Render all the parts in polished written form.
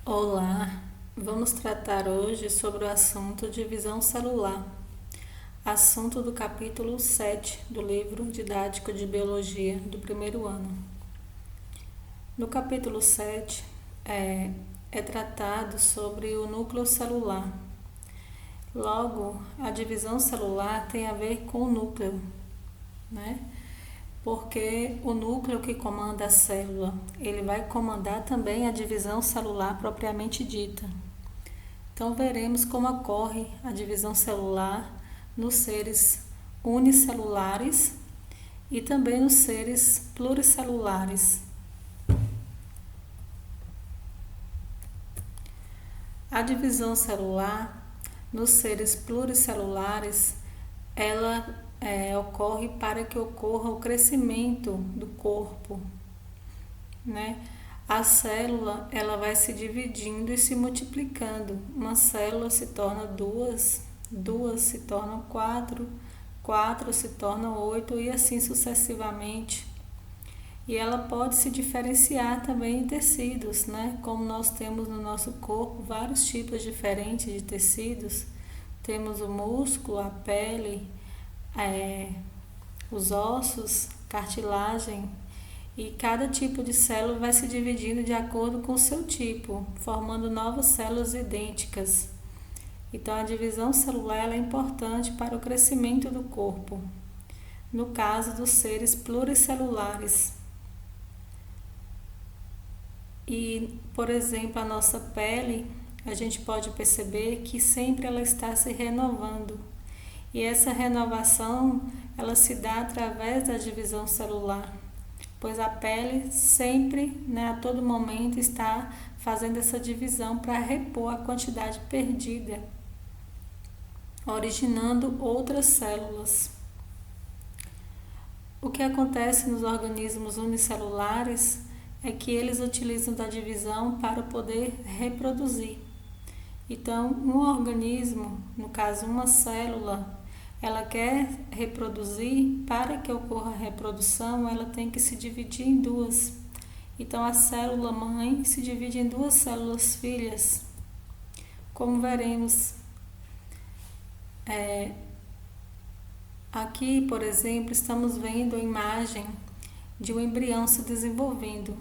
Olá, vamos tratar hoje sobre o assunto divisão celular, assunto do capítulo 7 do livro didático de Biologia do primeiro ano. No capítulo 7 é tratado sobre o núcleo celular. Logo, a divisão celular tem a ver com o núcleo, né? Porque o núcleo que comanda a célula, ele vai comandar também a divisão celular propriamente dita. Então, veremos como ocorre a divisão celular nos seres unicelulares e também nos seres pluricelulares. A divisão celular nos seres pluricelulares, ela ocorre para que ocorra o crescimento do corpo, né? A célula, ela vai se dividindo e se multiplicando. Uma célula se torna duas, duas se tornam quatro, quatro se tornam oito e assim sucessivamente. E ela pode se diferenciar também em tecidos, né? Como nós temos no nosso corpo vários tipos diferentes de tecidos. Temos o músculo, a pele, os ossos, cartilagem, e cada tipo de célula vai se dividindo de acordo com o seu tipo, formando novas células idênticas. Então, a divisão celular é importante para o crescimento do corpo, no caso dos seres pluricelulares. E, por exemplo, a nossa pele, a gente pode perceber que sempre ela está se renovando. E essa renovação, ela se dá através da divisão celular, pois a pele sempre, né, a todo momento está fazendo essa divisão para repor a quantidade perdida, originando outras células. O que acontece nos organismos unicelulares é que eles utilizam da divisão para poder reproduzir. Então, um organismo, no caso uma célula, ela quer reproduzir, para que ocorra a reprodução, ela tem que se dividir em duas. Então, a célula mãe se divide em duas células filhas. Como veremos, aqui, por exemplo, estamos vendo a imagem de um embrião se desenvolvendo.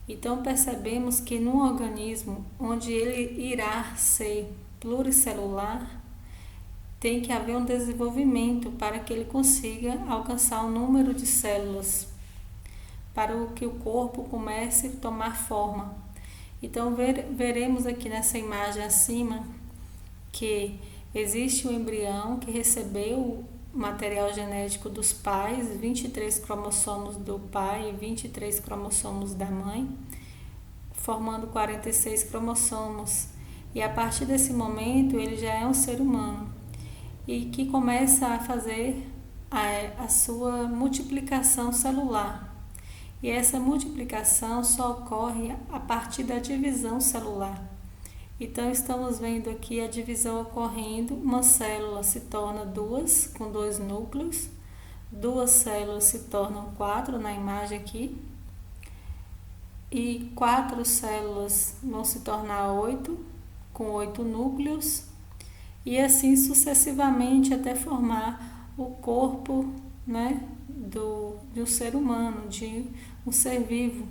Então, percebemos que num organismo onde ele irá ser pluricelular, tem que haver um desenvolvimento para que ele consiga alcançar o número de células, para que o corpo comece a tomar forma. Então, veremos aqui nessa imagem acima que existe um embrião que recebeu o material genético dos pais, 23 cromossomos do pai e 23 cromossomos da mãe, formando 46 cromossomos. E a partir desse momento, ele já é um ser humano e que começa a fazer a sua multiplicação celular. E essa multiplicação só ocorre a partir da divisão celular. Então, estamos vendo aqui a divisão ocorrendo, uma célula se torna duas, com dois núcleos, duas células se tornam quatro, na imagem aqui, e quatro células vão se tornar oito, com oito núcleos, e assim sucessivamente até formar o corpo, né, de um ser humano, de um ser vivo.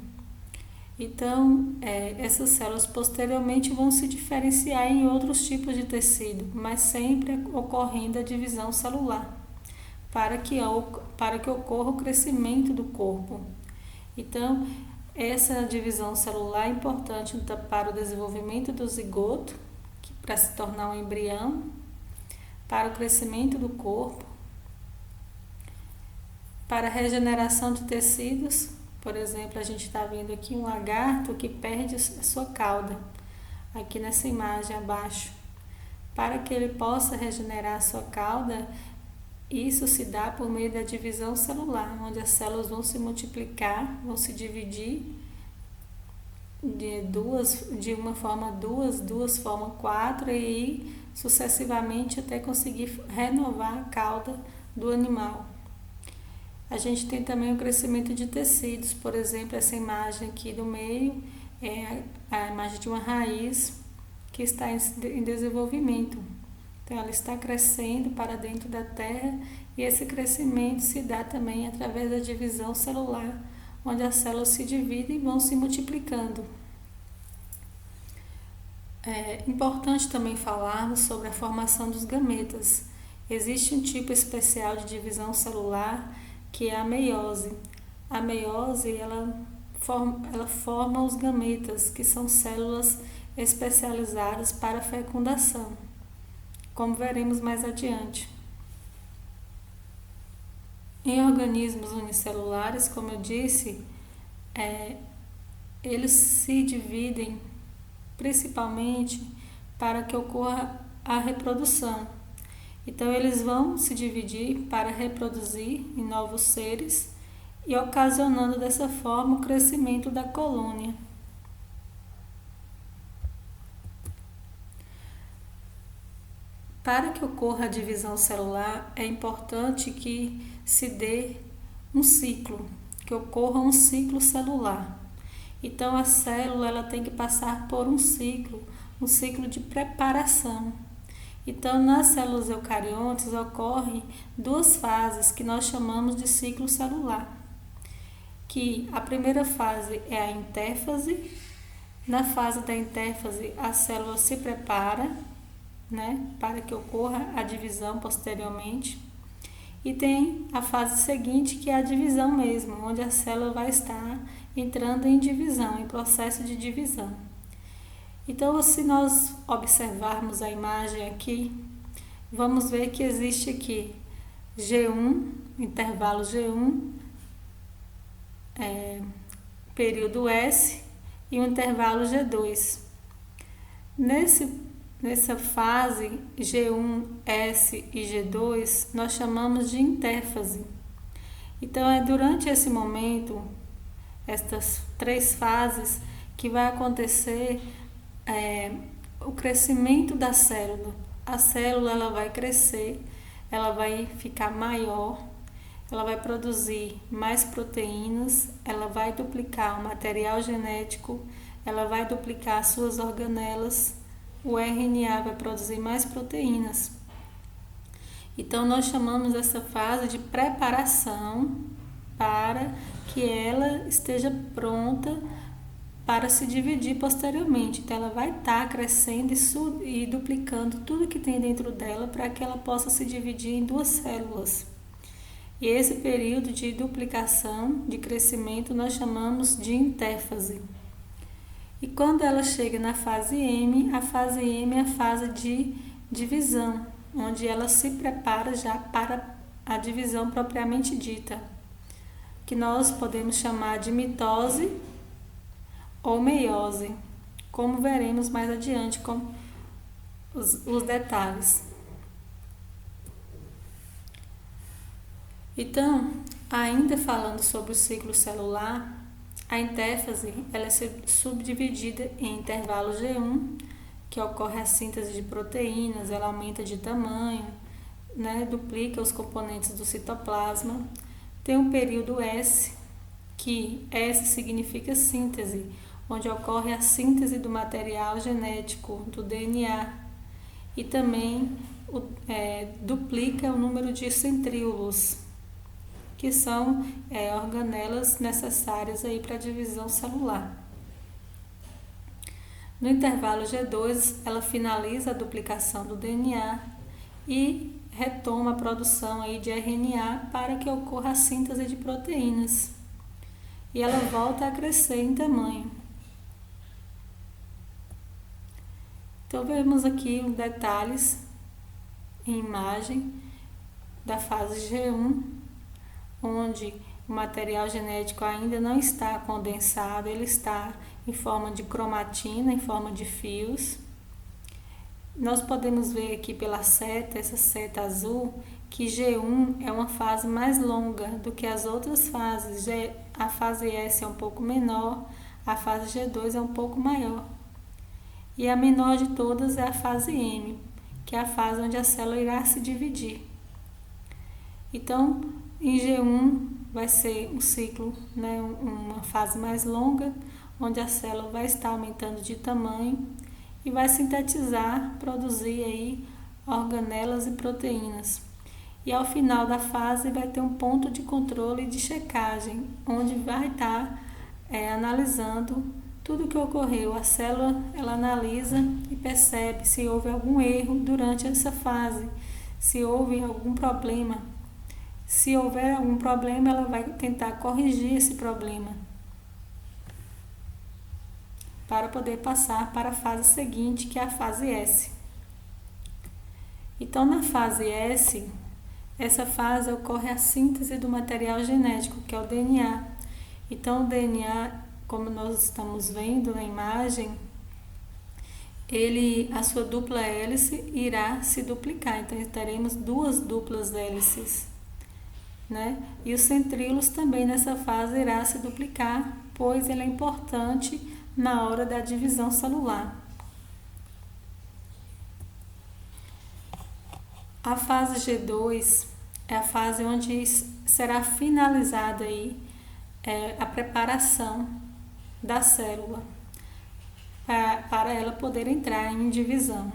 Então, essas células posteriormente vão se diferenciar em outros tipos de tecido, mas sempre ocorrendo a divisão celular, para que ocorra o crescimento do corpo. Então, essa divisão celular é importante para o desenvolvimento do zigoto, para se tornar um embrião, para o crescimento do corpo, para a regeneração de tecidos. Por exemplo, a gente está vendo aqui um lagarto que perde a sua cauda, aqui nessa imagem abaixo. Para que ele possa regenerar a sua cauda, isso se dá por meio da divisão celular, onde as células vão se multiplicar, vão se dividir de uma forma duas forma quatro e sucessivamente até conseguir renovar a cauda do animal. A gente tem também o crescimento de tecidos, por exemplo, essa imagem aqui do meio é a imagem de uma raiz que está em desenvolvimento. Então, ela está crescendo para dentro da terra e esse crescimento se dá também através da divisão celular, onde as células se dividem e vão se multiplicando. É importante também falarmos sobre a formação dos gametas. Existe um tipo especial de divisão celular que é a meiose. A meiose, ela forma os gametas, que são células especializadas para a fecundação, como veremos mais adiante. Em organismos unicelulares, como eu disse, eles se dividem principalmente para que ocorra a reprodução. Então, eles vão se dividir para reproduzir em novos seres e ocasionando dessa forma o crescimento da colônia. Para que ocorra a divisão celular, é importante que se dê um ciclo, que ocorra um ciclo celular. Então, a célula ela tem que passar por um ciclo de preparação. Então, nas células eucariontes ocorrem duas fases que nós chamamos de ciclo celular. Que a primeira fase é a interfase. Na fase da interfase, a célula se prepara, para que ocorra a divisão posteriormente. E tem a fase seguinte, que é a divisão mesmo, onde a célula vai estar entrando em divisão, em processo de divisão. Então, se nós observarmos a imagem aqui, vamos ver que existe aqui G1, intervalo G1, período S e um intervalo G2. Nessa fase G1, S e G2, nós chamamos de interfase. Então, é durante esse momento, estas três fases, que vai acontecer o crescimento da célula. A célula ela vai crescer, ela vai ficar maior, ela vai produzir mais proteínas, ela vai duplicar o material genético, ela vai duplicar suas organelas, o RNA vai produzir mais proteínas. Então, nós chamamos essa fase de preparação para que ela esteja pronta para se dividir posteriormente. Então, ela vai estar crescendo e duplicando tudo que tem dentro dela para que ela possa se dividir em duas células. E esse período de duplicação, de crescimento, nós chamamos de interfase. E quando ela chega na fase M, a fase M é a fase de divisão, onde ela se prepara já para a divisão propriamente dita, que nós podemos chamar de mitose ou meiose, como veremos mais adiante com os detalhes. Então, ainda falando sobre o ciclo celular, a interfase ela é subdividida em intervalo G1, que ocorre a síntese de proteínas, ela aumenta de tamanho, duplica os componentes do citoplasma. Tem um período S, que S significa síntese, onde ocorre a síntese do material genético, do DNA, e também duplica o número de centríolos, que são organelas necessárias para a divisão celular. No intervalo G2, ela finaliza a duplicação do DNA e retoma a produção de RNA para que ocorra a síntese de proteínas. E ela volta a crescer em tamanho. Então, vemos aqui os detalhes em imagem da fase G1, onde o material genético ainda não está condensado, ele está em forma de cromatina, em forma de fios. Nós podemos ver aqui pela seta, essa seta azul, que G1 é uma fase mais longa do que as outras fases. A fase S é um pouco menor, a fase G2 é um pouco maior. E a menor de todas é a fase M, que é a fase onde a célula irá se dividir. Então, em G1 vai ser um ciclo, uma fase mais longa, onde a célula vai estar aumentando de tamanho e vai sintetizar, produzir aí organelas e proteínas. E ao final da fase vai ter um ponto de controle e de checagem, onde vai estar analisando tudo o que ocorreu. A célula ela analisa e percebe se houve algum erro durante essa fase, se houve algum problema. Se houver algum problema, ela vai tentar corrigir esse problema para poder passar para a fase seguinte, que é a fase S. Então, na fase S, essa fase ocorre a síntese do material genético, que é o DNA. Então, o DNA, como nós estamos vendo na imagem, a sua dupla hélice irá se duplicar. Então, teremos duas duplas hélices, né? E os centríolos também nessa fase irá se duplicar, pois ele é importante na hora da divisão celular. A fase G2 é a fase onde será finalizada aí, a preparação da célula para ela poder entrar em divisão.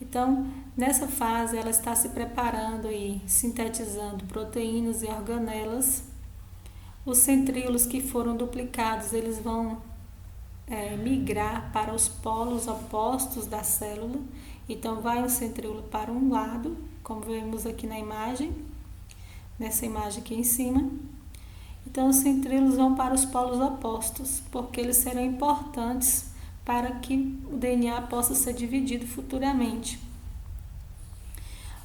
Então, nessa fase, ela está se preparando e sintetizando proteínas e organelas. Os centríolos que foram duplicados, eles vão migrar para os polos opostos da célula. Então, vai o centríolo para um lado, como vemos aqui na imagem, nessa imagem aqui em cima. Então, os centríolos vão para os polos opostos, porque eles serão importantes para que o DNA possa ser dividido futuramente.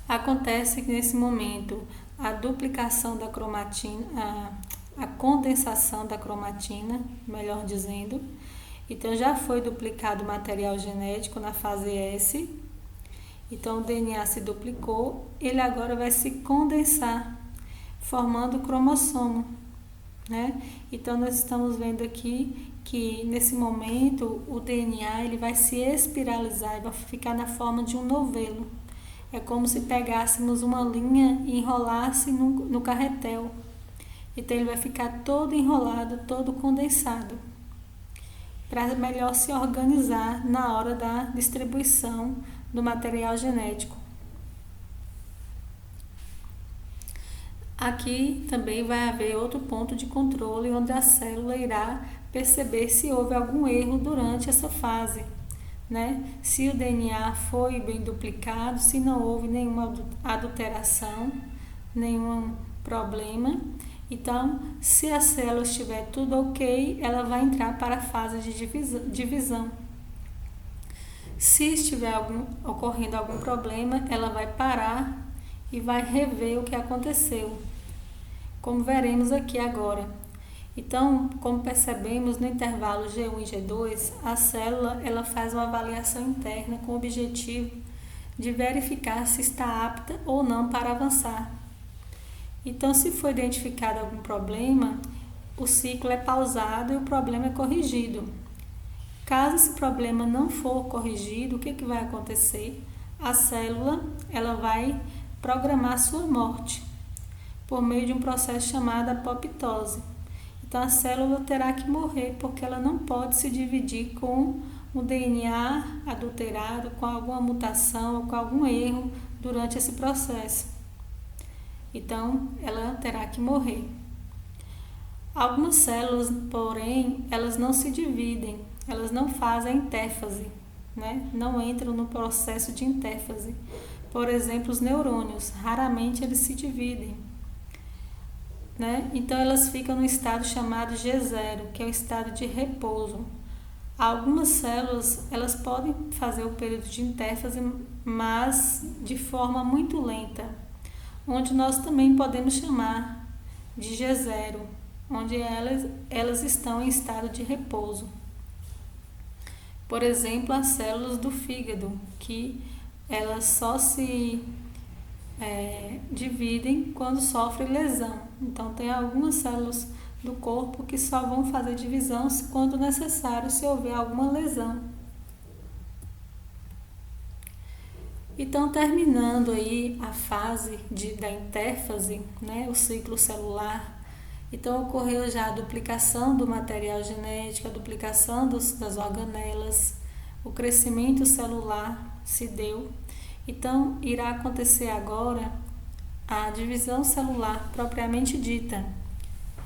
Acontece que nesse momento a duplicação da cromatina, a condensação da cromatina, melhor dizendo. Então já foi duplicado o material genético na fase S. Então o DNA se duplicou, ele agora vai se condensar, formando o cromossomo, né? Então nós estamos vendo aqui que nesse momento o DNA ele vai se espiralizar e vai ficar na forma de um novelo. É como se pegássemos uma linha e enrolasse no carretel. Então ele vai ficar todo enrolado, todo condensado, para melhor se organizar na hora da distribuição do material genético. Aqui também vai haver outro ponto de controle, onde a célula irá perceber se houve algum erro durante essa fase, né? Se o DNA foi bem duplicado, se não houve nenhuma adulteração, nenhum problema. Então, se a célula estiver tudo ok, ela vai entrar para a fase de divisão. Se estiver ocorrendo algum problema, ela vai parar e vai rever o que aconteceu, como veremos aqui agora. Então, como percebemos no intervalo G1 e G2, a célula ela faz uma avaliação interna com o objetivo de verificar se está apta ou não para avançar. Então, se for identificado algum problema, o ciclo é pausado e o problema é corrigido. Caso esse problema não for corrigido, o que vai acontecer? A célula ela vai programar sua morte por meio de um processo chamado apoptose. Então, a célula terá que morrer porque ela não pode se dividir com o DNA adulterado, com alguma mutação ou com algum erro durante esse processo. Então, ela terá que morrer. Algumas células, porém, elas não se dividem, elas não fazem interfase, né? Não entram no processo de interfase. Por exemplo, os neurônios, raramente eles se dividem, né? Então, elas ficam no estado chamado G0, que é o estado de repouso. Algumas células, elas podem fazer o período de interfase, mas de forma muito lenta, onde nós também podemos chamar de G0, onde elas estão em estado de repouso. Por exemplo, as células do fígado, que elas só se dividem quando sofrem lesão. Então, tem algumas células do corpo que só vão fazer divisão quando necessário, se houver alguma lesão. Então, terminando aí a fase da interfase, né, o ciclo celular, Então, ocorreu já a duplicação do material genético, a duplicação das organelas, o crescimento celular se deu. Então, irá acontecer agora a divisão celular propriamente dita.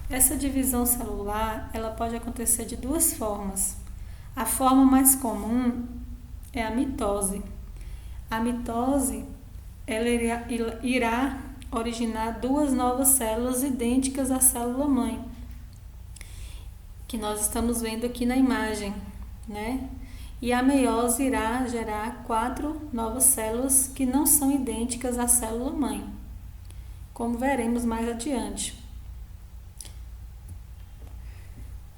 Essa divisão celular, ela pode acontecer de duas formas. A forma mais comum é a mitose. A mitose, ela irá originar duas novas células idênticas à célula-mãe, que nós estamos vendo aqui na imagem, né? E a meiose irá gerar 4 novas células que não são idênticas à célula-mãe, como veremos mais adiante.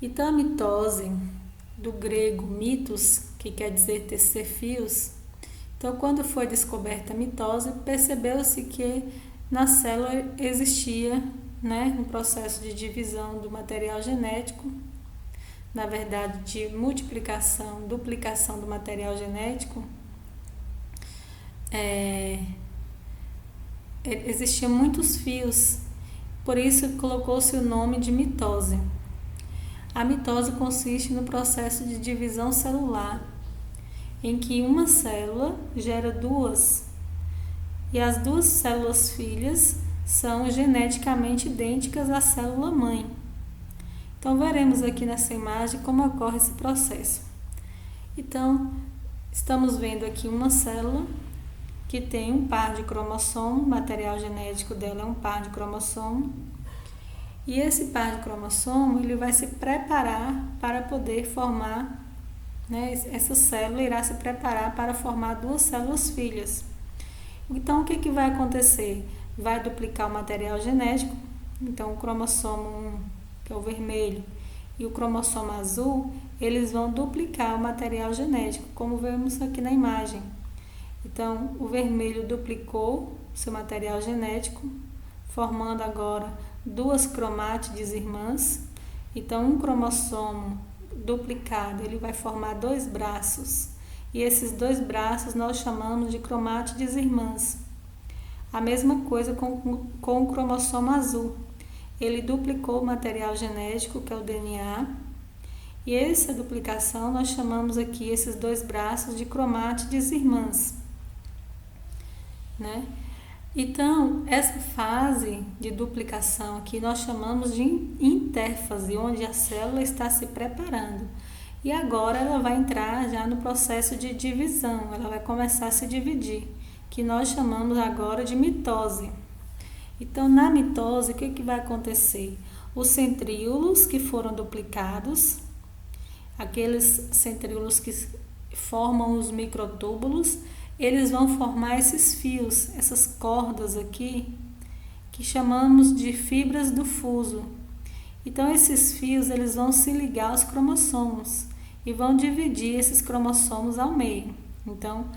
Então, a mitose, do grego mitos, que quer dizer tecer fios. Então, quando foi descoberta a mitose, percebeu-se que na célula existia, né, um processo de divisão do material genético, na verdade, de multiplicação, duplicação do material genético. Existiam muitos fios, por isso colocou-se o nome de mitose. A mitose consiste no processo de divisão celular, em que uma célula gera duas, e as duas células filhas são geneticamente idênticas à célula-mãe. Então, veremos aqui nessa imagem como ocorre esse processo. Então, estamos vendo aqui uma célula que tem um par de cromossomo, o material genético dela é um par de cromossomo, e esse par de cromossomo ele vai se preparar para poder formar, né, essa célula irá se preparar para formar duas células filhas. Então, o que vai acontecer? Vai duplicar o material genético, então o cromossomo 1, que é o vermelho, e o cromossomo azul, eles vão duplicar o material genético, como vemos aqui na imagem. Então, o vermelho duplicou seu material genético, formando agora duas cromátides irmãs. Então, um cromossomo duplicado, ele vai formar 2 braços, e esses 2 braços nós chamamos de cromátides irmãs. A mesma coisa com o cromossomo azul. Ele duplicou o material genético, que é o DNA, e essa duplicação nós chamamos aqui esses 2 braços de cromátides irmãs, né? Então, essa fase de duplicação aqui nós chamamos de intérfase, onde a célula está se preparando. E agora ela vai entrar já no processo de divisão, ela vai começar a se dividir, que nós chamamos agora de mitose. Então, na mitose, o que vai acontecer? Os centríolos que foram duplicados, aqueles centríolos que formam os microtúbulos, eles vão formar esses fios, essas cordas aqui, que chamamos de fibras do fuso. Então, esses fios eles vão se ligar aos cromossomos e vão dividir esses cromossomos ao meio. Então,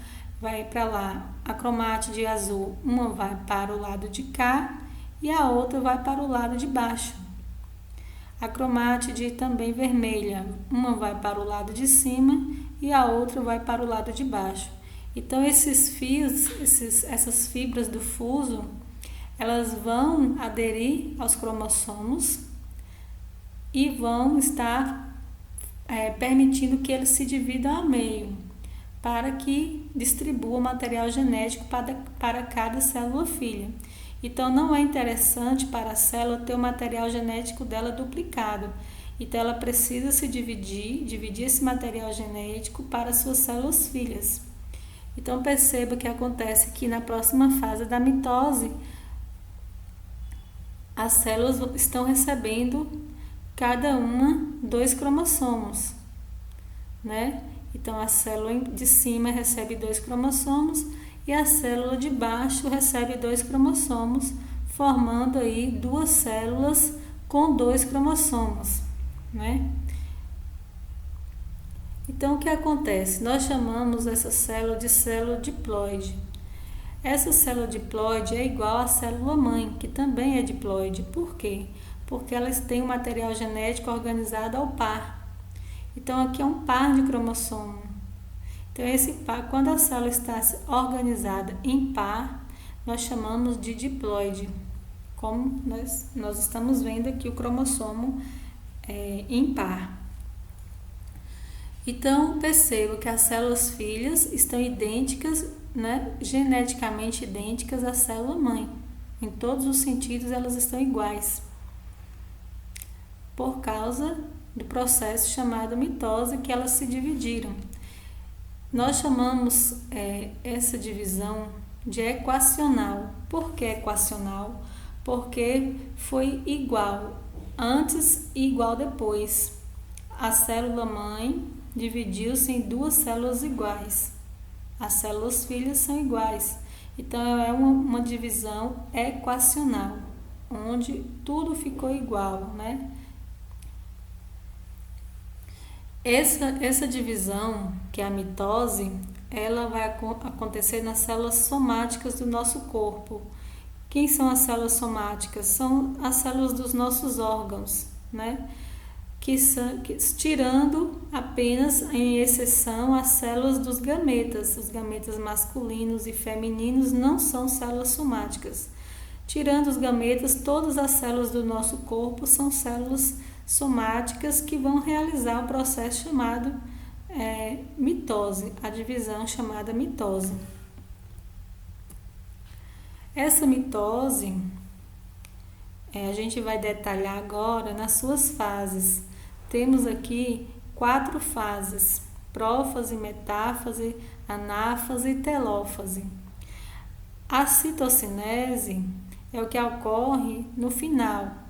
vai para lá a cromátide azul, uma vai para o lado de cá e a outra vai para o lado de baixo. A cromátide também vermelha, uma vai para o lado de cima e a outra vai para o lado de baixo. Então, esses fios, essas fibras do fuso, elas vão aderir aos cromossomos e vão estar permitindo que eles se dividam ao meio, para que distribua o material genético para cada célula filha. Então, não é interessante para a célula ter o material genético dela duplicado. Então, ela precisa se dividir esse material genético para suas células filhas. Então, perceba que acontece que na próxima fase da mitose, as células estão recebendo cada uma 2 cromossomos, né? Então, a célula de cima recebe 2 cromossomos e a célula de baixo recebe 2 cromossomos, formando aí 2 células com 2 cromossomos, né? Então, o que acontece? Nós chamamos essa célula de célula diploide. Essa célula diploide é igual à célula-mãe, que também é diploide. Por quê? Porque elas têm um material genético organizado ao par. Então, aqui é um par de cromossomo. Então, esse par, quando a célula está organizada em par, nós chamamos de diploide, como nós estamos vendo aqui o cromossomo ímpar. Então, percebo que as células filhas estão idênticas, né, geneticamente idênticas à célula mãe. Em todos os sentidos, elas estão iguais, por causa do processo chamado mitose, que elas se dividiram. Nós chamamos essa divisão de equacional. Por que equacional? Porque foi igual antes e igual depois. A célula mãe dividiu-se em duas células iguais. As células filhas são iguais. Então, é uma divisão equacional, onde tudo ficou igual, né? Essa divisão, que é a mitose, ela vai acontecer nas células somáticas do nosso corpo. Quem são as células somáticas? São as células dos nossos órgãos, né? Tirando apenas, em exceção, as células dos gametas. Os gametas masculinos e femininos não são células somáticas. Tirando os gametas, todas as células do nosso corpo são células somáticas que vão realizar o processo chamado mitose, a divisão chamada mitose. Essa mitose, a gente vai detalhar agora nas suas fases. Temos aqui 4 fases: prófase, metáfase, anáfase e telófase. A citocinese é o que ocorre no final.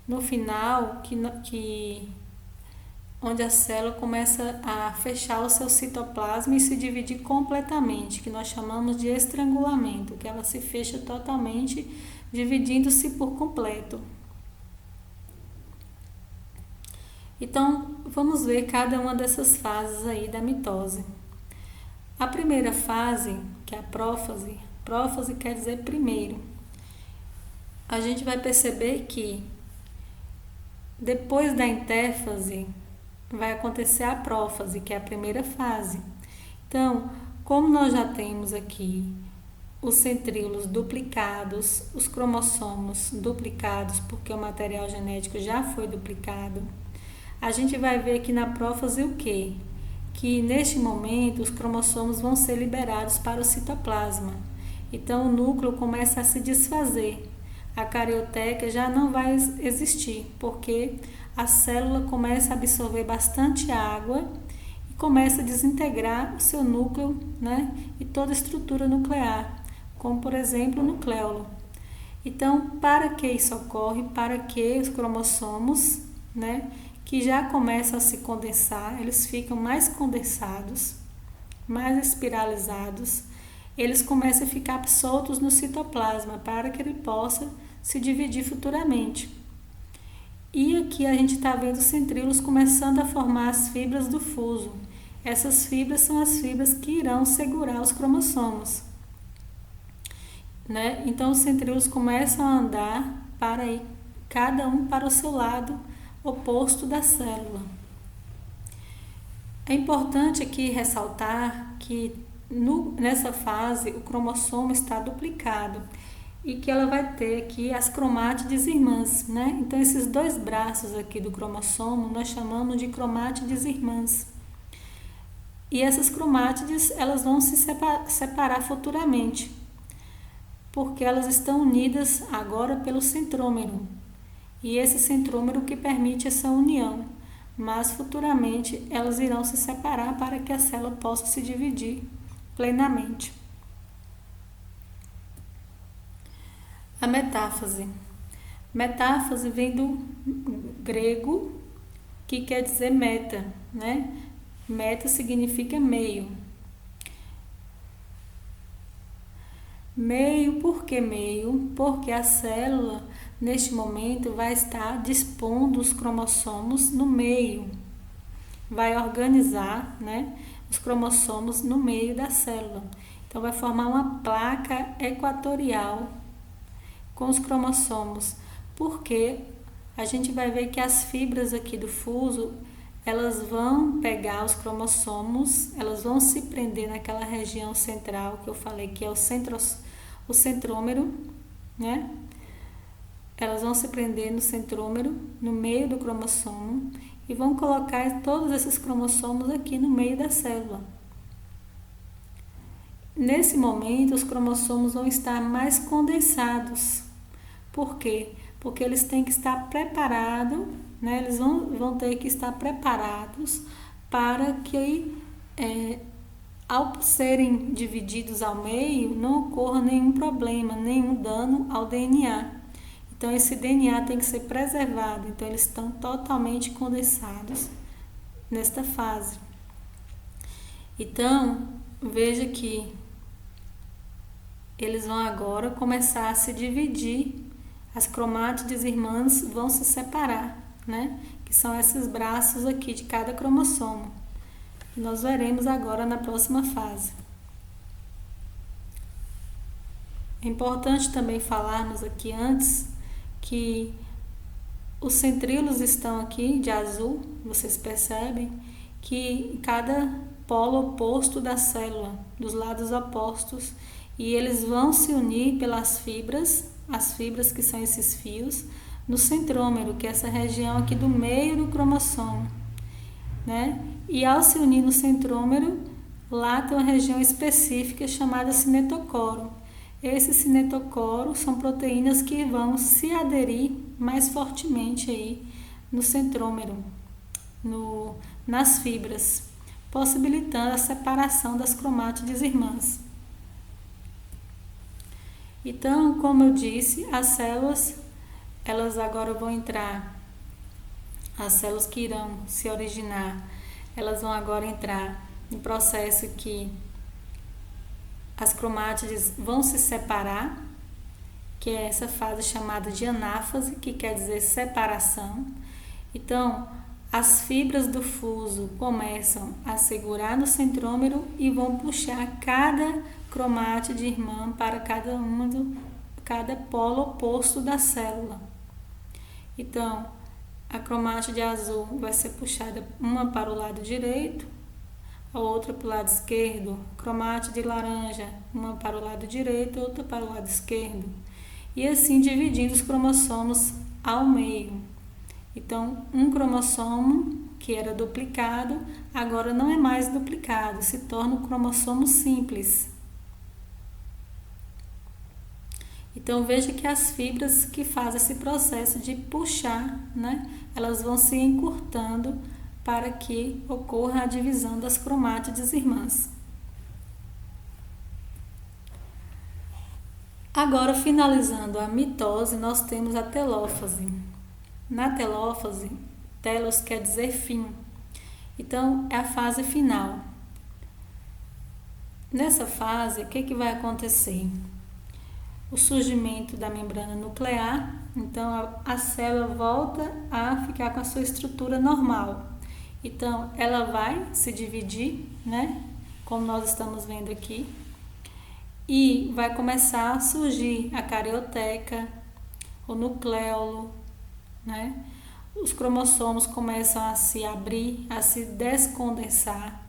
No final, onde a célula começa a fechar o seu citoplasma e se dividir completamente, que nós chamamos de estrangulamento, que ela se fecha totalmente, dividindo-se por completo. Então, vamos ver cada uma dessas fases aí da mitose. A primeira fase, que é a prófase, prófase quer dizer primeiro. A gente vai perceber que depois da intéfase vai acontecer a prófase, que é a primeira fase. Então, como nós já temos aqui os centríolos duplicados, os cromossomos duplicados, porque o material genético já foi duplicado, a gente vai ver aqui na prófase o quê? Que neste momento os cromossomos vão ser liberados para o citoplasma. Então, o núcleo começa a se desfazer. A carioteca já não vai existir, porque a célula começa a absorver bastante água e começa a desintegrar o seu núcleo, né? E toda a estrutura nuclear, como por exemplo o nucleolo. Então, para que isso ocorre? Para que os cromossomos, né, que já começam a se condensar, eles ficam mais condensados, mais espiralizados, eles começam a ficar soltos no citoplasma para que ele possa se dividir futuramente. E aqui a gente está vendo os centríolos começando a formar as fibras do fuso. Essas fibras são as fibras que irão segurar os cromossomos, né? Então os centríolos começam a andar para ir cada um para o seu lado oposto da célula. É importante aqui ressaltar que nessa fase o cromossomo está duplicado e que ela vai ter aqui as cromátides irmãs, né? Então esses 2 braços aqui do cromossomo nós chamamos de cromátides irmãs. E essas cromátides elas vão se separar futuramente, porque elas estão unidas agora pelo centrômero. E esse centrômero que permite essa união, mas futuramente elas irão se separar para que a célula possa se dividir plenamente. A metáfase. Metáfase vem do grego, que quer dizer meta, né? Meta significa meio. Meio, por que meio? Porque a célula, neste momento, vai estar dispondo os cromossomos no meio. Vai organizar, né, os cromossomos no meio da célula. Então, vai formar uma placa equatorial com os cromossomos. Porque a gente vai ver que as fibras aqui do fuso, elas vão pegar os cromossomos, elas vão se prender naquela região central que eu falei que é o centrômero, né? elas vão se prender no centrômero, no meio do cromossomo, e vão colocar todos esses cromossomos aqui no meio da célula. Nesse momento, os cromossomos vão estar mais condensados. Por quê? Porque eles têm que estar preparados, né? Eles vão ter que estar preparados para que, ao serem divididos ao meio, não ocorra nenhum problema, nenhum dano ao DNA. Então, esse DNA tem que ser preservado. Então, eles estão totalmente condensados nesta fase. Então, veja que eles vão agora começar a se dividir. As cromátides irmãs vão se separar, né? Que são esses braços aqui de cada cromossomo. E nós veremos agora na próxima fase. É importante também falarmos aqui antes que os centríolos estão aqui de azul, vocês percebem que cada polo oposto da célula, dos lados opostos, e eles vão se unir pelas fibras, as fibras que são esses fios, no centrômero, que é essa região aqui do meio do cromossomo, né? E ao se unir no centrômero, lá tem uma região específica chamada cinetocoro. Esses cinetocoros são proteínas que vão se aderir mais fortemente aí no centrômero, nas fibras, possibilitando a separação das cromátides irmãs. Então, como eu disse, as células, elas agora vão entrar, as células que irão se originar, elas vão agora entrar no processo que as cromátides vão se separar, que é essa fase chamada de anáfase, que quer dizer separação. Então, as fibras do fuso começam a segurar no centrômero e vão puxar cada cromátide irmã para cada polo oposto da célula. Então, a cromátide azul vai ser puxada uma para o lado direito, a outra para o lado esquerdo, cromátide laranja, uma para o lado direito, outra para o lado esquerdo. E assim dividindo os cromossomos ao meio. Então, um cromossomo que era duplicado, agora não é mais duplicado, se torna um cromossomo simples. Então, veja que as fibras que fazem esse processo de puxar, né, elas vão se encurtando para que ocorra a divisão das cromátides irmãs. Agora, finalizando a mitose, nós temos a telófase. Na telófase, telos quer dizer fim. Então, é a fase final. Nessa fase, o que vai acontecer? O surgimento da membrana nuclear, então a célula volta a ficar com a sua estrutura normal. Então, ela vai se dividir, né? Como nós estamos vendo aqui. E vai começar a surgir a carioteca, o nucleolo, né? Os cromossomos começam a se abrir, a se descondensar.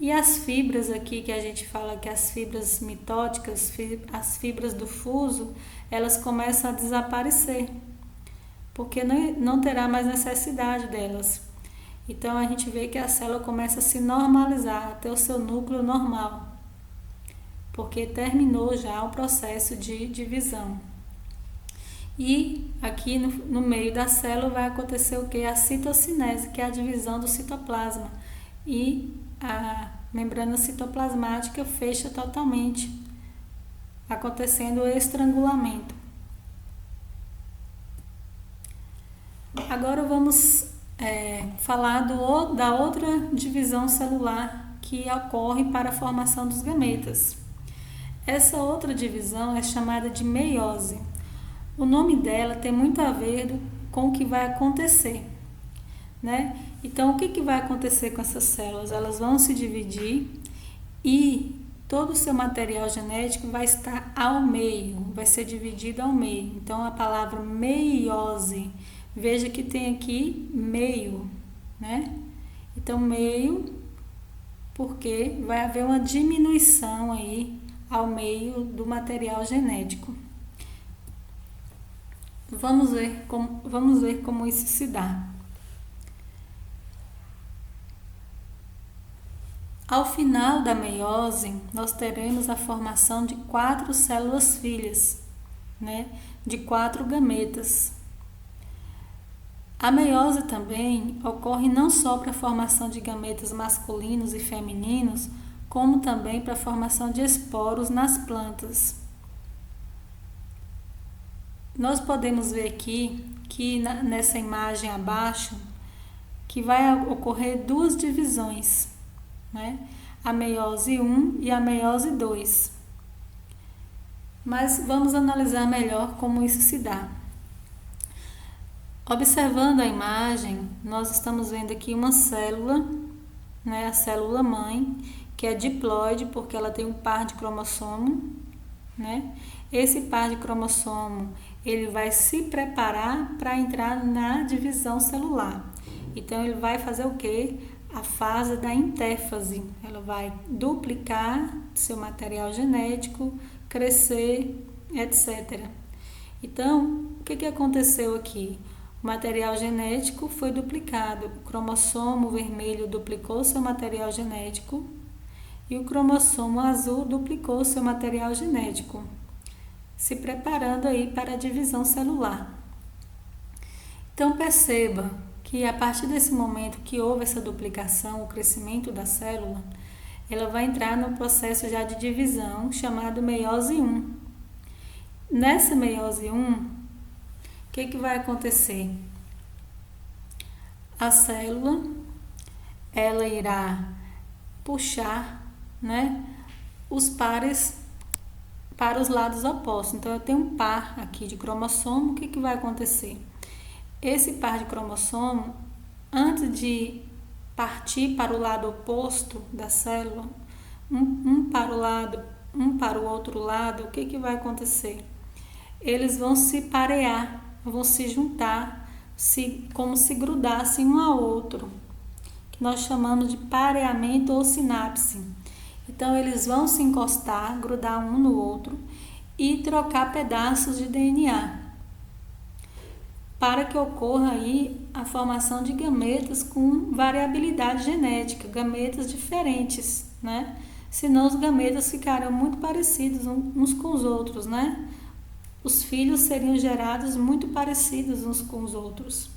E as fibras aqui, que a gente fala que as fibras mitóticas, as fibras do fuso, elas começam a desaparecer, porque não terá mais necessidade delas. Então, a gente vê que a célula começa a se normalizar, a ter o seu núcleo normal, porque terminou já o processo de divisão. E aqui no meio da célula vai acontecer o que? A citocinese, que é a divisão do citoplasma. E a membrana citoplasmática fecha totalmente, acontecendo o estrangulamento. Agora vamos falar da outra divisão celular que ocorre para a formação dos gametas. Essa outra divisão é chamada de meiose. O nome dela tem muito a ver com o que vai acontecer, né? Então, o que vai acontecer com essas células? Elas vão se dividir e todo o seu material genético vai estar ao meio, vai ser dividido ao meio. Então, a palavra meiose, veja que tem aqui meio, né? Então, meio, porque vai haver uma diminuição aí ao meio do material genético. Vamos ver como isso se dá. Ao final da meiose, nós teremos a formação de 4 células filhas, né? De 4 gametas. A meiose também ocorre não só para a formação de gametas masculinos e femininos, como também para a formação de esporos nas plantas. Nós podemos ver aqui que nessa imagem abaixo que vai ocorrer 2 divisões, né? A meiose 1 e a meiose 2. Mas vamos analisar melhor como isso se dá. Observando a imagem, nós estamos vendo aqui uma célula, né? A célula mãe, que é diploide porque ela tem um par de cromossomo, né? Esse par de cromossomo, ele vai se preparar para entrar na divisão celular. Então, ele vai fazer o quê? A fase da intéfase. Ela vai duplicar seu material genético, crescer, etc. Então, o que aconteceu aqui? O material genético foi duplicado. O cromossomo vermelho duplicou seu material genético e o cromossomo azul duplicou seu material genético, se preparando aí para a divisão celular. Então, perceba que a partir desse momento que houve essa duplicação, o crescimento da célula, ela vai entrar no processo já de divisão chamado meiose 1. Nessa meiose 1, o que vai acontecer? A célula, ela irá puxar, né, os pares para os lados opostos. Então, eu tenho um par aqui de cromossomo, o que vai acontecer? Esse par de cromossomo, antes de partir para o lado oposto da célula, um para o lado, um para o outro lado, o que vai acontecer? Eles vão se parear, vão se juntar, como se grudassem um ao outro, que nós chamamos de pareamento ou sinapse. Então, eles vão se encostar, grudar um no outro e trocar pedaços de DNA, para que ocorra aí a formação de gametas com variabilidade genética, gametas diferentes, né? Senão os gametas ficariam muito parecidos uns com os outros, né? Os filhos seriam gerados muito parecidos uns com os outros.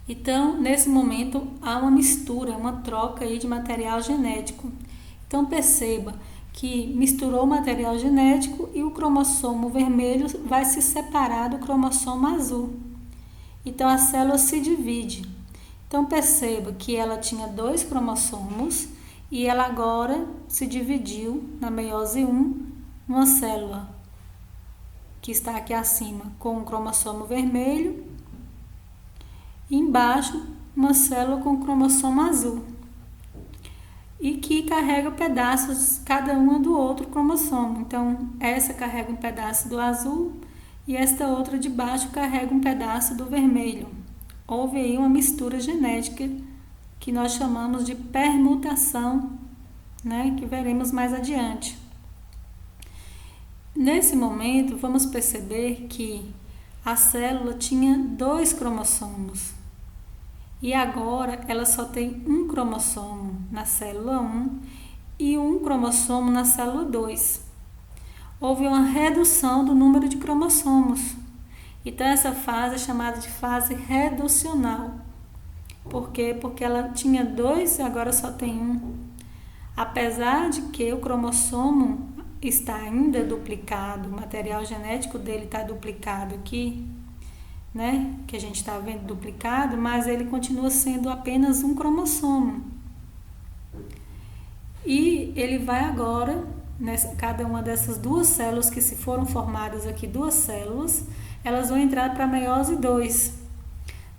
Então, nesse momento, há uma mistura, uma troca aí de material genético. Então, perceba que misturou o material genético e o cromossomo vermelho vai se separar do cromossomo azul. Então, a célula se divide. Então, perceba que ela tinha 2 cromossomos e ela agora se dividiu na meiose 1, uma célula que está aqui acima com o cromossomo vermelho e embaixo uma célula com o cromossomo azul, e que carrega pedaços, cada uma do outro cromossomo. Então, essa carrega um pedaço do azul e esta outra de baixo carrega um pedaço do vermelho. Houve aí uma mistura genética que nós chamamos de permutação, né, que veremos mais adiante. Nesse momento, vamos perceber que a célula tinha 2 cromossomos. E agora ela só tem um cromossomo na célula 1 e um cromossomo na célula 2. Houve uma redução do número de cromossomos. Então, essa fase é chamada de fase reducional. Por quê? Porque ela tinha 2 e agora só tem um. Apesar de que o cromossomo está ainda duplicado, o material genético dele está duplicado aqui, né, que a gente está vendo duplicado, mas ele continua sendo apenas um cromossomo. E ele vai agora, cada uma dessas 2 células que se foram formadas aqui, 2 células, elas vão entrar para a meiose 2.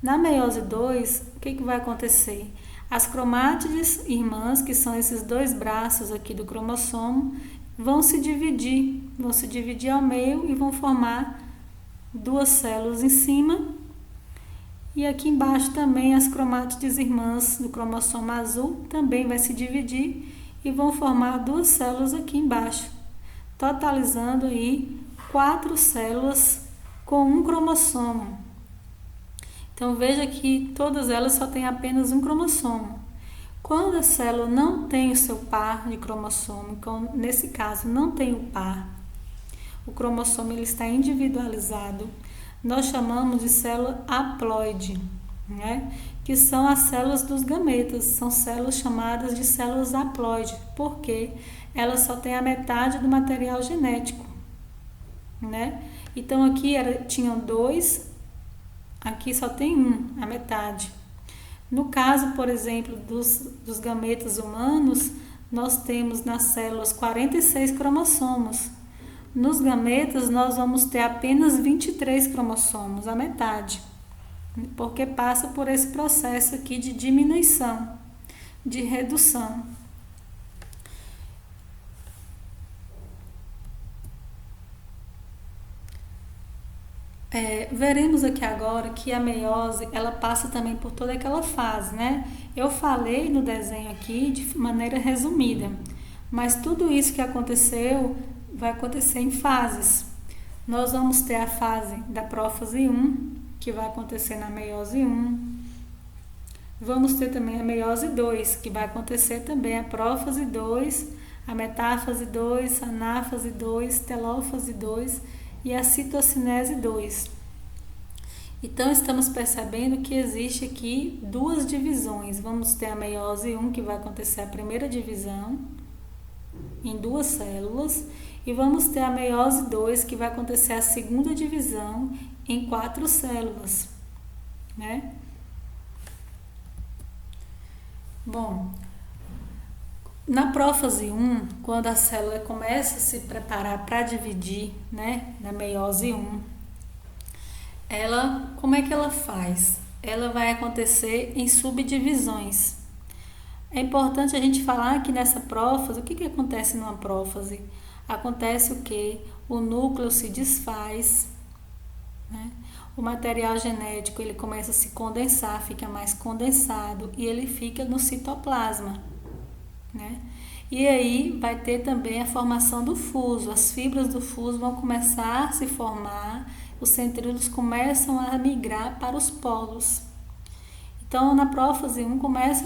Na meiose 2, o que vai acontecer? As cromátides irmãs, que são esses 2 braços aqui do cromossomo, vão se dividir ao meio e vão formar 2 células em cima, e aqui embaixo também as cromátides irmãs do cromossomo azul também vai se dividir e vão formar 2 células aqui embaixo, totalizando aí 4 células com um cromossomo. Então veja que todas elas só têm apenas um cromossomo. Quando a célula não tem o seu par de cromossomo, então, nesse caso não tem o par, o cromossomo ele está individualizado, nós chamamos de célula haploide, né? Que são as células dos gametas, são células chamadas de células haploide, porque elas só têm a metade do material genético, né? Então aqui tinham dois, aqui só tem um, a metade. No caso, por exemplo, dos gametas humanos, nós temos nas células 46 cromossomos. Nos gametas, nós vamos ter apenas 23 cromossomos, a metade, porque passa por esse processo aqui de diminuição, de redução. Veremos aqui agora que a meiose, ela passa também por toda aquela fase, né? Eu falei no desenho aqui de maneira resumida, mas tudo isso que aconteceu vai acontecer em fases. Nós vamos ter a fase da prófase 1, que vai acontecer na meiose 1. Vamos ter também a meiose 2, que vai acontecer também a prófase 2, a metáfase 2, a anáfase 2, telófase 2 e a citocinese 2. Então, estamos percebendo que existe aqui duas divisões. Vamos ter a meiose 1, que vai acontecer a primeira divisão, em duas células, e vamos ter a meiose 2, que vai acontecer a segunda divisão em 4 células, né? Bom, na prófase 1, quando a célula começa a se preparar para dividir, né, na meiose 1, como é que ela faz? Ela vai acontecer em subdivisões. É importante a gente falar que nessa prófase, o que acontece numa prófase? Acontece o quê? O núcleo se desfaz, né? O material genético ele começa a se condensar, fica mais condensado e ele fica no citoplasma, né? E aí vai ter também a formação do fuso, as fibras do fuso vão começar a se formar, os centríolos começam a migrar para os polos. Então, na prófase 1 começa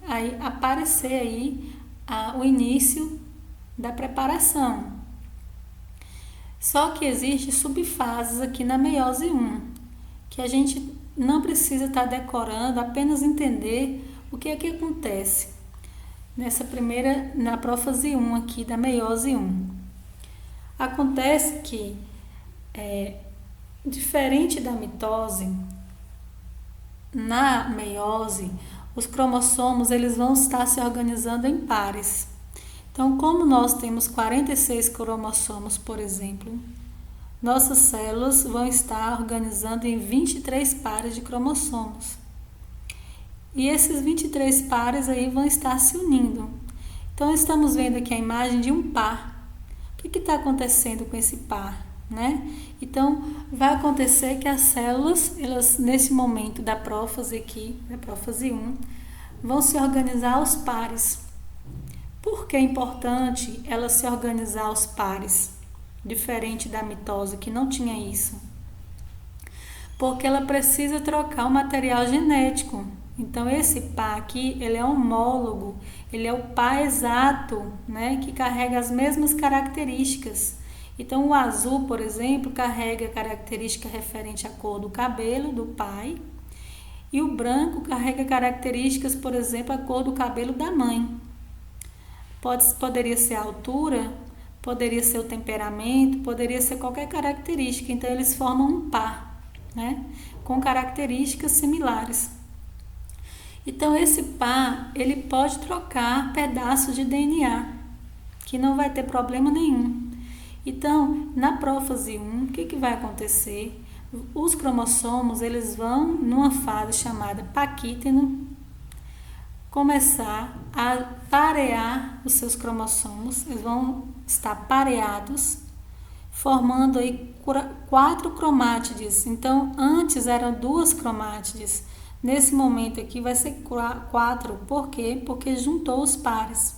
a aparecer aí o início da preparação. Só que existe subfases aqui na meiose 1, que a gente não precisa estar decorando, apenas entender o que é que acontece na prófase 1 aqui da meiose 1. Acontece que, diferente da mitose, na meiose, os cromossomos eles vão estar se organizando em pares. Então, como nós temos 46 cromossomos, por exemplo, nossas células vão estar organizando em 23 pares de cromossomos. E esses 23 pares aí vão estar se unindo. Então, estamos vendo aqui a imagem de um par. O que está acontecendo com esse par, né? Então, vai acontecer que as células, elas nesse momento da prófase aqui, da prófase 1, vão se organizar aos pares. Por que é importante ela se organizar aos pares, diferente da mitose, que não tinha isso? Porque ela precisa trocar o material genético. Então, esse par aqui, ele é homólogo, ele é o par exato, né, que carrega as mesmas características. Então, o azul, por exemplo, carrega a característica referente à cor do cabelo do pai, e o branco carrega características, por exemplo, a cor do cabelo da mãe. Poderia ser a altura, poderia ser o temperamento, poderia ser qualquer característica. Então, eles formam um par, né, com características similares. Então, esse par, ele pode trocar pedaços de DNA, que não vai ter problema nenhum. Então, na prófase 1, o que vai acontecer? Os cromossomos, eles vão, numa fase chamada paquíteno, começar a parear os seus cromossomos, eles vão estar pareados, formando aí 4 cromátides. Então, antes eram 2 cromátides, nesse momento aqui vai ser 4, por quê? Porque juntou os pares.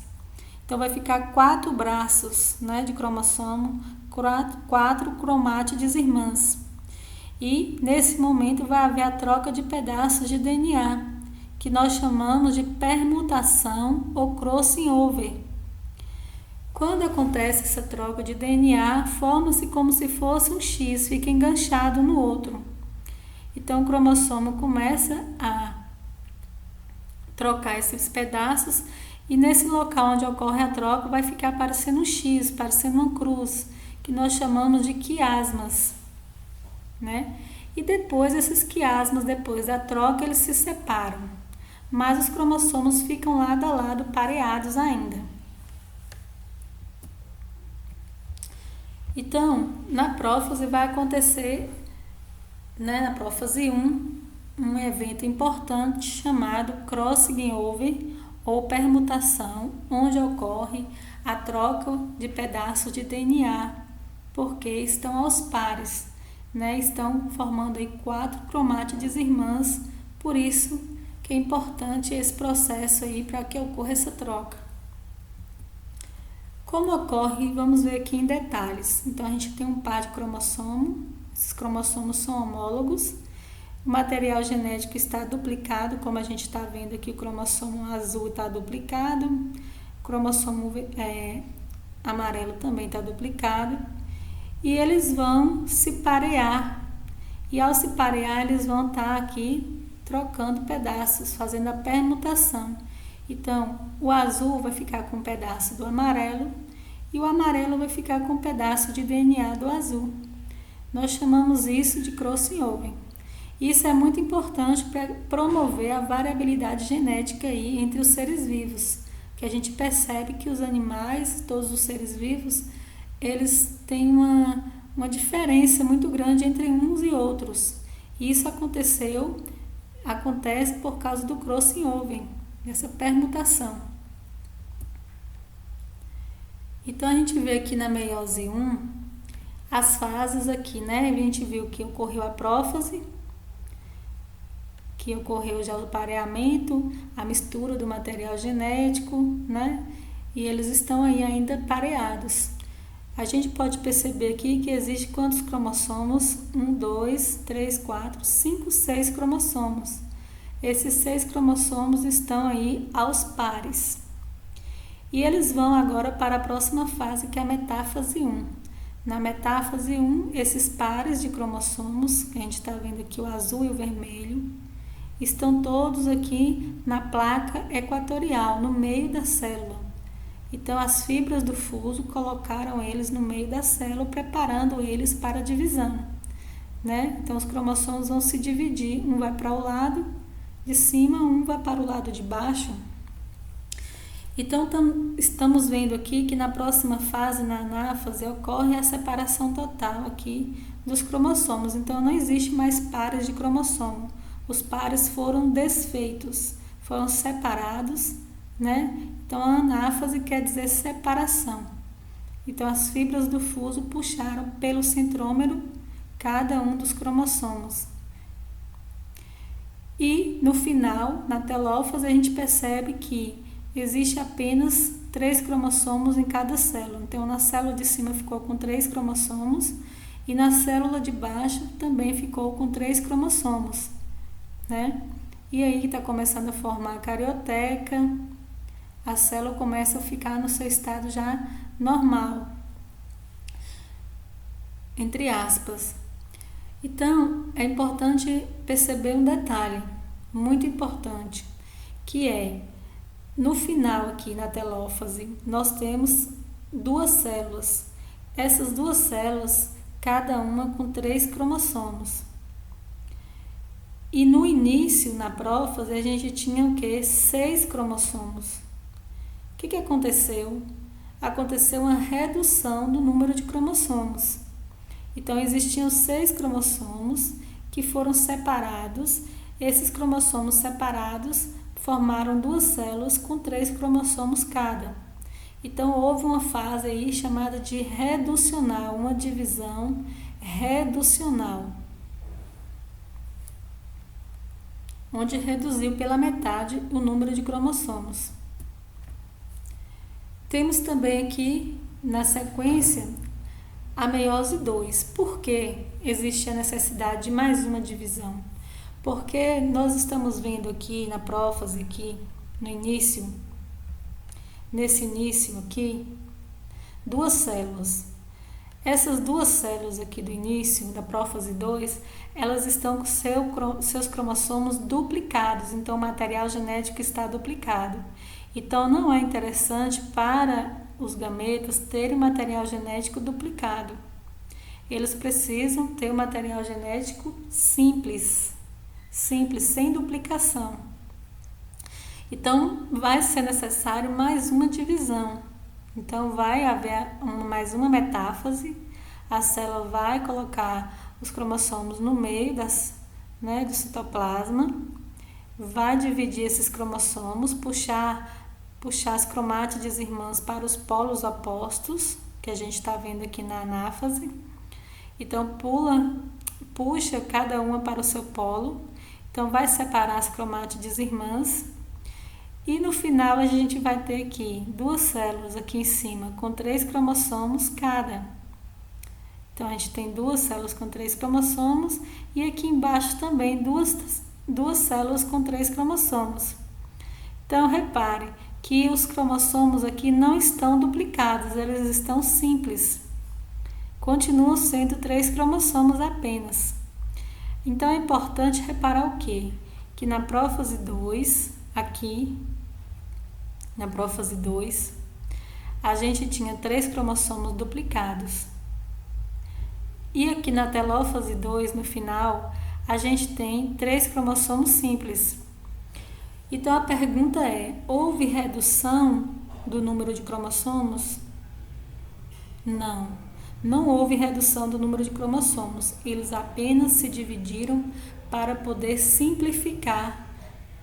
Então, vai ficar 4 braços, né, de cromossomo, 4 cromátides irmãs. E nesse momento vai haver a troca de pedaços de DNA, que nós chamamos de permutação ou crossing over. Quando acontece essa troca de DNA, forma-se como se fosse um X, fica enganchado no outro. Então o cromossomo começa a trocar esses pedaços e nesse local onde ocorre a troca vai ficar parecendo um X, parecendo uma cruz, que nós chamamos de quiasmas, né? E depois esses quiasmas, depois da troca, eles se separam, mas os cromossomos ficam lado a lado, pareados ainda. Então, na prófase vai acontecer, né, na prófase 1, um evento importante chamado crossing over ou permutação, onde ocorre a troca de pedaços de DNA, porque estão aos pares, né? Estão formando aí 4 cromátides irmãs, por isso que é importante esse processo aí para que ocorra essa troca. Como ocorre, vamos ver aqui em detalhes. Então a gente tem um par de cromossomo, esses cromossomos são homólogos, o material genético está duplicado, como a gente está vendo aqui, o cromossomo azul está duplicado, o cromossomo amarelo também está duplicado, e eles vão se parear, e ao se parear eles vão estar aqui trocando pedaços, fazendo a permutação. Então, o azul vai ficar com um pedaço do amarelo, e o amarelo vai ficar com um pedaço de DNA do azul. Nós chamamos isso de crossing over. Isso é muito importante para promover a variabilidade genética aí entre os seres vivos, que a gente percebe que os animais, todos os seres vivos, eles têm uma diferença muito grande entre uns e outros. E isso acontece por causa do crossing over, dessa permutação. Então a gente vê aqui na meiose 1 as fases aqui, né? A gente viu que ocorreu a prófase, que ocorreu já o pareamento, a mistura do material genético, né? E eles estão aí ainda pareados. A gente pode perceber aqui que existe quantos cromossomos? 1, 2, 3, 4, 5, 6 cromossomos. Esses 6 cromossomos estão aí aos pares. E eles vão agora para a próxima fase, que é a metáfase 1. Na metáfase 1, esses pares de cromossomos, que a gente está vendo aqui o azul e o vermelho, estão todos aqui na placa equatorial, no meio da célula. Então, as fibras do fuso colocaram eles no meio da célula, preparando eles para a divisão, né? Então, os cromossomos vão se dividir, um vai para o lado de cima, um vai para o lado de baixo. Então, estamos vendo aqui que na próxima fase, na anáfase, ocorre a separação total aqui dos cromossomos. Então, não existe mais pares de cromossomo. Os pares foram desfeitos, foram separados, né? Então, a anáfase quer dizer separação. Então, as fibras do fuso puxaram pelo centrômero cada um dos cromossomos. E, no final, na telófase, a gente percebe que existe apenas 3 cromossomos em cada célula. Então, na célula de cima ficou com 3 cromossomos e na célula de baixo também ficou com 3 cromossomos, né? E aí está começando a formar a carioteca, a célula começa a ficar no seu estado já normal, entre aspas. Então, é importante perceber um detalhe, muito importante, que é, no final aqui na telófase, nós temos 2 células. Essas 2 células, cada uma com 3 cromossomos. E no início, na prófase, a gente tinha o quê? 6 cromossomos. O que aconteceu? Aconteceu uma redução do número de cromossomos. Então, existiam 6 cromossomos que foram separados. Esses cromossomos separados formaram 2 células com 3 cromossomos cada. Então, houve uma fase aí chamada de reducional, uma divisão reducional, onde reduziu pela metade o número de cromossomos. Temos também aqui, na sequência, a meiose 2. Por que existe a necessidade de mais uma divisão? Porque nós estamos vendo aqui na prófase, aqui no início, nesse início aqui, duas células. Essas duas células aqui do início, da prófase 2, elas estão com seus cromossomos duplicados, então o material genético está duplicado. Então não é interessante para os gametas terem material genético duplicado. Eles precisam ter o material genético simples, sem duplicação. Então vai ser necessário mais uma divisão. Então vai haver mais uma metáfase, a célula vai colocar os cromossomos no meio do citoplasma, vai dividir esses cromossomos, puxar as cromátides irmãs para os polos opostos, que a gente está vendo aqui na anáfase. Então puxa cada uma para o seu polo, então vai separar as cromátides irmãs. E no final a gente vai ter aqui duas células aqui em cima com 3 cromossomos cada. Então a gente tem duas células com 3 cromossomos e aqui embaixo também duas células com 3 cromossomos. Então repare que os cromossomos aqui não estão duplicados, eles estão simples. Continuam sendo 3 cromossomos apenas. Então é importante reparar o quê? Que na prófase 2, aqui, na prófase 2, a gente tinha 3 cromossomos duplicados. E aqui na telófase 2, no final, a gente tem 3 cromossomos simples. Então a pergunta é: houve redução do número de cromossomos? Não houve redução do número de cromossomos. Eles apenas se dividiram para poder simplificar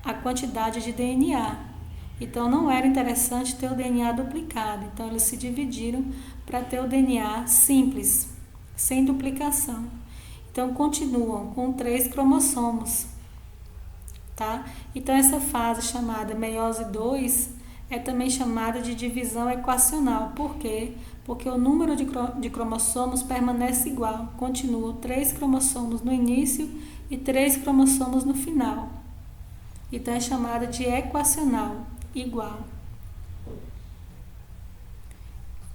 a quantidade de DNA. Então não era interessante ter o DNA duplicado. Então eles se dividiram para ter o DNA simples, sem duplicação. Então continuam com 3 cromossomos. Tá? Então essa fase chamada meiose 2 é também chamada de divisão equacional. Por quê? Porque o número de cromossomos permanece igual. Continuam 3 cromossomos no início e 3 cromossomos no final. Então é chamada de equacional, igual.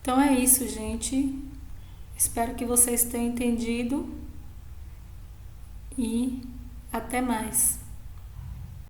Então é isso, gente. Espero que vocês tenham entendido e até mais.